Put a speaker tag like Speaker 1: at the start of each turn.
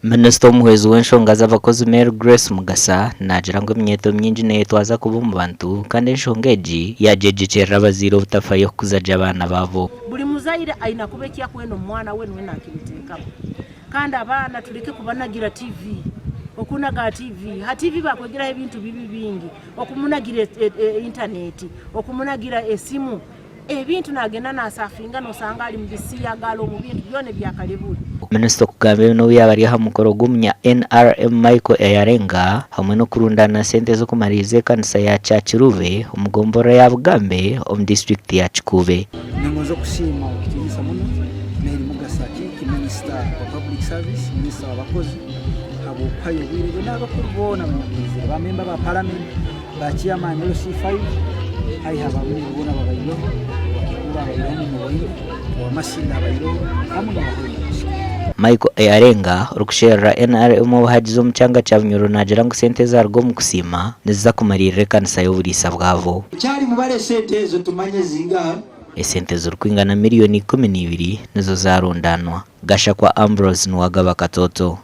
Speaker 1: Minisita w'umuhwezi w'enshonga z'abakozi Mary Grace Mugasa nagira ngo emyeto myingi neetwaza kuba mu bantu kandi enshonga egi yajejekyerera abazaire obutafayo kuzaja abaana babo.
Speaker 2: Buli muzaire aina kuba ekyakwenda omwana we niwe nakibiteekamu kandi abaana tuleke kubanagira TV okunaga TV ha TV bakwegeraho ebintu bibi bingi okumunagira internet okumunagira esimu ebintu nagenda nasafinga nosanga ali mubisiyagalo mu bintu byone byakalebuli.
Speaker 1: Minisita okugamba bino byabari aha mukoro gw'omunya NRM Michael Eyarenga hamwe n'okurundana sente z'okumaliriza ekanisa ya Kikuube omugombora ya Bugambe omu district ya Kikuube.
Speaker 3: Ningoza kushima okutiisa muno Mary Mugasa Minisita wa Public Service, Minisita w'abakozi abopayo bwire n'abakuru bona abanyapolisi bamemba ba parliament ba chairman LC5 hai haba muri bona babayo bakura abayirani mu bayo wa mashinga abayiro hamwe n'abakozi.
Speaker 1: Michael Eyarenga orukusherera NRM obuhagizi omu kyanga kya Bunyoro nagira ngu sente zarwo mu kusima niziza kumalirira ekanisa y'oburiisa bwabo.
Speaker 4: Kyali mubale sente ezo tumanye zinga
Speaker 1: esente z'orukwingana miliyoni 12 nizo zarundanwa. Gasha kwa Ambrose Nwagaba Katoto.